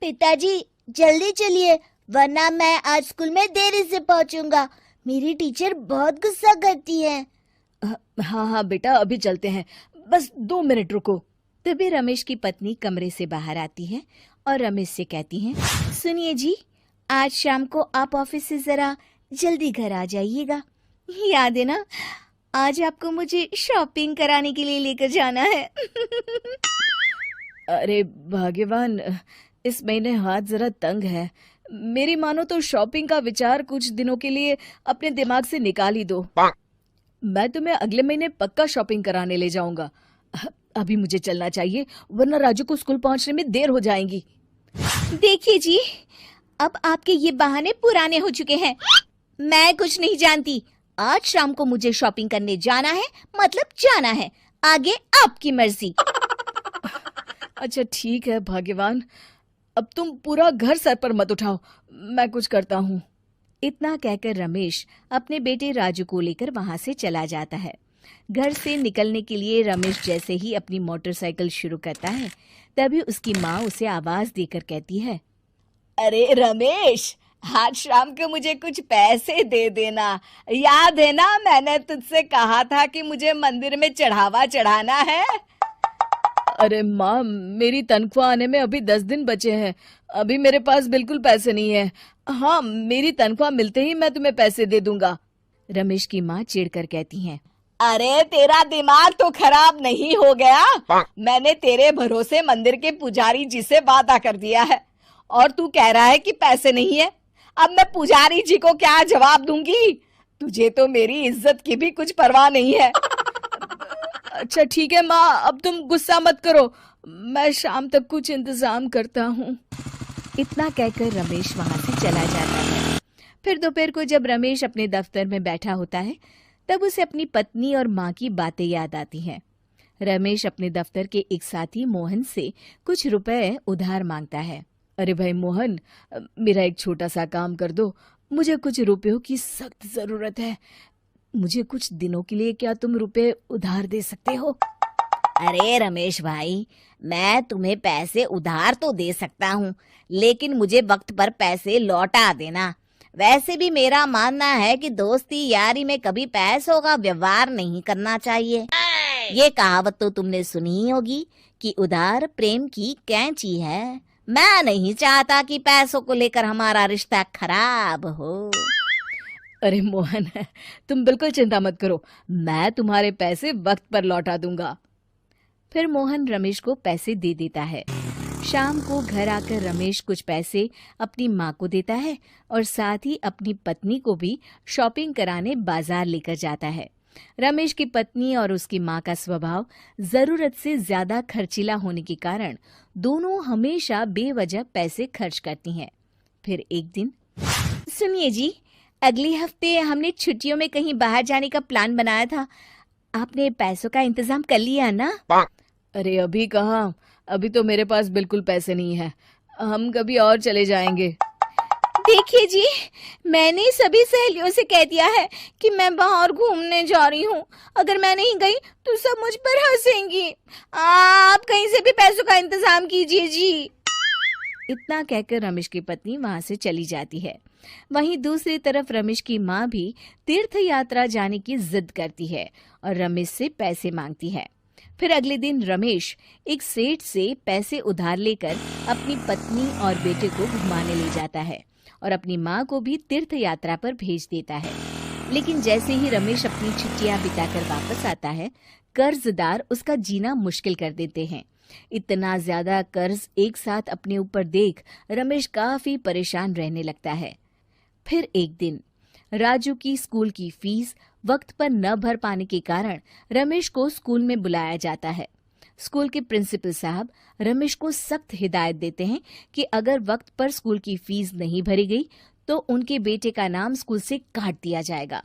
पिताजी जल्दी चलिए, वरना मैं आज स्कूल में देरी से पहुंचूंगा। मेरी टीचर बहुत गुस्सा करती है। हाँ हाँ बेटा, अभी चलते हैं, बस 2 मिनट रुको। तभी रमेश की पत्नी कमरे से बाहर आती है और रमेश से कहती हैं, सुनिए जी, आज शाम को आप ऑफिस से जरा जल्दी घर आ जाइएगा। याद है ना, आज आपको मुझे शॉपिंग कराने के लिए लेकर जाना है। अरे भाग्यवान, इस महीने हाथ जरा तंग है। मेरी मानो तो शॉपिंग का विचार कुछ दिनों के लिए अपने दिमाग से निकाल ही दो। मैं तुम्हें अगले महीने पक्का शॉपिंग कराने ले जाऊंगा। अभी मुझे चलना चाहिए, वरना राजू को स्कूल पहुंचने में देर हो जाएगी। देखिए जी, अब आपके ये बहाने पुराने हो चुके हैं। मैं कुछ नहीं जानती। आज शाम को मुझे शॉपिंग करने जाना है, मतलब जाना है। आगे आपकी मर्जी। अच्छा ठीक है भाग्यवान, अब तुम पूरा घर सर पर मत उठाओ, मैं कुछ करता हूँ। इतना कहकर रमेश अपने बेटे राजू को लेकर वहां से चला जाता है। घर से निकलने के लिए रमेश जैसे ही अपनी मोटरसाइकिल शुरू करता है, तभी उसकी माँ उसे आवाज देकर कहती है, अरे रमेश, आज शाम को मुझे कुछ पैसे दे देना। याद है ना, मैंने तुझसे कहा था कि मुझे मंदिर में चढ़ावा चढ़ाना है। अरे माँ, मेरी तनख्वाह आने में अभी 10 दिन बचे हैं। अभी मेरे पास बिल्कुल पैसे नहीं है। हाँ, मेरी तनख्वाह मिलते ही मैं तुम्हें पैसे दे दूंगा। रमेश की माँ चिढ़कर कहती हैं, अरे तेरा दिमाग तो खराब नहीं हो गया? मैंने तेरे भरोसे मंदिर के पुजारी जी से वादा कर दिया है और तू कह रहा है कि पैसे नहीं है। अब मैं पुजारी जी को क्या जवाब दूंगी? तुझे तो मेरी इज्जत की भी कुछ परवाह नहीं है। अच्छा ठीक है माँ, अब तुम गुस्सा मत करो, मैं शाम तक कुछ इंतजाम करता हूँ। इतना कहकर रमेश वहां से चला जाता है। फिर दोपहर को जब रमेश अपने दफ्तर में बैठा होता है, तब उसे अपनी पत्नी और माँ की बातें याद आती हैं। रमेश अपने दफ्तर के एक साथी मोहन से कुछ रुपए उधार मांगता है। अरे भाई मोहन, मेरा एक छोटा सा काम कर दो, मुझे कुछ रुपयों की सख्त जरूरत है। मुझे कुछ दिनों के लिए क्या तुम रुपए उधार दे सकते हो? अरे रमेश भाई, मैं तुम्हें पैसे उधार तो दे सकता हूँ, लेकिन मुझे वक्त पर पैसे लौटा देना। वैसे भी मेरा मानना है कि दोस्ती यारी में कभी पैसों का व्यवहार नहीं करना चाहिए। ये कहावत तो तुमने सुनी ही होगी कि उधार प्रेम की कैंची है। मैं नहीं चाहता कि पैसों को लेकर हमारा रिश्ता खराब हो। अरे मोहन, तुम बिल्कुल चिंता मत करो, मैं तुम्हारे पैसे वक्त पर लौटा दूंगा। फिर मोहन रमेश को पैसे दे देता है। शाम को घर आकर रमेश कुछ पैसे अपनी माँ को देता है और साथ ही अपनी पत्नी को भी शॉपिंग कराने बाजार लेकर जाता है। रमेश की पत्नी और उसकी माँ का स्वभाव जरूरत से ज्यादा खर्चीला होने के कारण दोनों हमेशा बेवजह पैसे खर्च करती हैं। फिर एक दिन, सुनिए जी, अगले हफ्ते हमने छुट्टियों में कहीं बाहर जाने का प्लान बनाया था। आपने पैसों का इंतजाम कर लिया ना? अरे अभी कहाँ, अभी तो मेरे पास बिल्कुल पैसे नहीं है। हम कभी और चले जाएंगे। देखिए जी, मैंने सभी सहेलियों से कह दिया है कि मैं बाहर घूमने जा रही हूँ। अगर मैं नहीं गई तो सब मुझ पर हंसेंगी। आप कहीं से भी पैसों का इंतजाम कीजिए जी। इतना कहकर रमेश की पत्नी वहां से चली जाती है। वहीं दूसरी तरफ रमेश की माँ भी तीर्थ यात्रा जाने की जिद करती है और रमेश से पैसे मांगती है। फिर अगले दिन रमेश एक सेठ से पैसे उधार लेकर अपनी पत्नी और बेटे को घुमाने ले जाता है और अपनी माँ को भी तीर्थ यात्रा पर भेज देता है। लेकिन जैसे ही रमेश अपनी छुट्टियां बिताकर वापस आता है, कर्जदार उसका जीना मुश्किल कर देते हैं। इतना ज्यादा कर्ज एक साथ अपने ऊपर देख रमेश काफी परेशान रहने लगता है। फिर एक दिन राजू की स्कूल की फीस वक्त पर न भर पाने के कारण रमेश को स्कूल में बुलाया जाता है। स्कूल के प्रिंसिपल साहब रमेश को सख्त हिदायत देते हैं कि अगर वक्त पर स्कूल की फीस नहीं भरी गई तो उनके बेटे का नाम स्कूल से काट दिया जाएगा।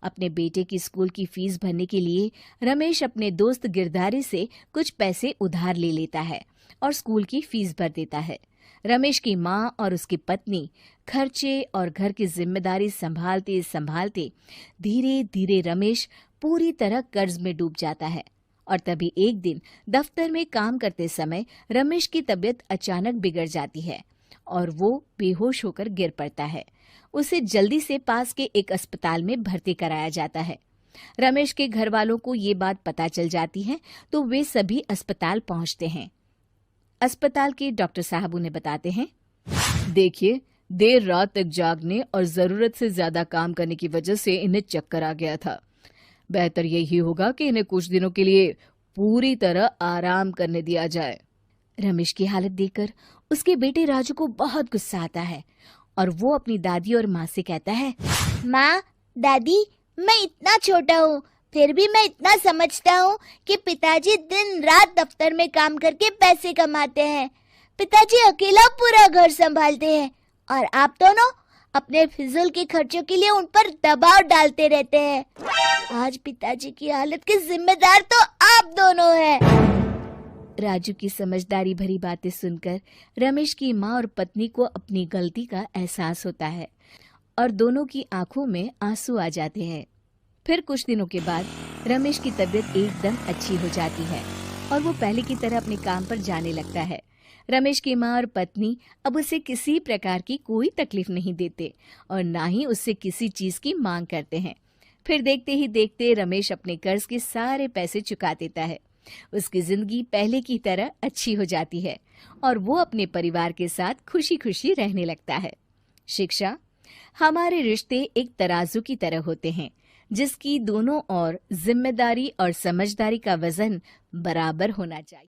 अपने बेटे की स्कूल की फीस भरने के लिए रमेश अपने दोस्त गिरधारी से कुछ पैसे उधार ले लेता है और स्कूल की फीस भर देता है। रमेश की माँ और उसकी पत्नी खर्चे और घर की जिम्मेदारी संभालते संभालते धीरे धीरे रमेश पूरी तरह कर्ज में डूब जाता है और तभी एक दिन दफ्तर में काम करते समय रमेश की तबीयत अचानक बिगड़ जाती है और वो बेहोश होकर गिर पड़ता है। उसे जल्दी से पास के एक अस्पताल में भर्ती कराया जाता है। रमेश के घर वालों को ये बात पता चल जाती है तो वे सभी अस्पताल पहुंचते हैं। अस्पताल के डॉक्टर साहब उन्हें बताते हैं, देखिए, देर रात तक जागने और जरूरत से ज्यादा काम करने की वजह से इन्हें चक्कर आ गया था। बेहतर यही होगा कि इन्हें कुछ दिनों के लिए पूरी तरह आराम करने दिया जाए। रमेश की हालत देखकर उसके बेटे राजू को बहुत गुस्सा आता है और वो अपनी दादी और माँ से कहता है, माँ, दादी, मैं इतना छोटा हूँ, फिर भी मैं इतना समझता हूँ कि पिताजी दिन रात दफ्तर में काम करके पैसे कमाते हैं। पिताजी अकेला पूरा घर संभालते हैं और आप दोनों अपने फिजूल के खर्चों के लिए उन पर दबाव डालते रहते हैं। आज पिताजी की हालत के जिम्मेदार तो आप दोनों हैं। राजू की समझदारी भरी बातें सुनकर रमेश की माँ और पत्नी को अपनी गलती का एहसास होता है और दोनों की आंखों में आंसू आ जाते हैं। फिर कुछ दिनों के बाद रमेश की तबीयत एकदम अच्छी हो जाती है और वो पहले की तरह अपने काम पर जाने लगता है। रमेश की माँ और पत्नी अब उसे किसी प्रकार की कोई तकलीफ नहीं देते और ना ही उससे किसी चीज की मांग करते हैं। फिर देखते ही देखते रमेश अपने कर्ज के सारे पैसे चुका देता है। उसकी जिंदगी पहले की तरह अच्छी हो जाती है और वो अपने परिवार के साथ खुशी खुशी रहने लगता है। शिक्षा, हमारे रिश्ते एक तराजू की तरह होते हैं जिसकी दोनों ओर जिम्मेदारी और समझदारी का वजन बराबर होना चाहिए।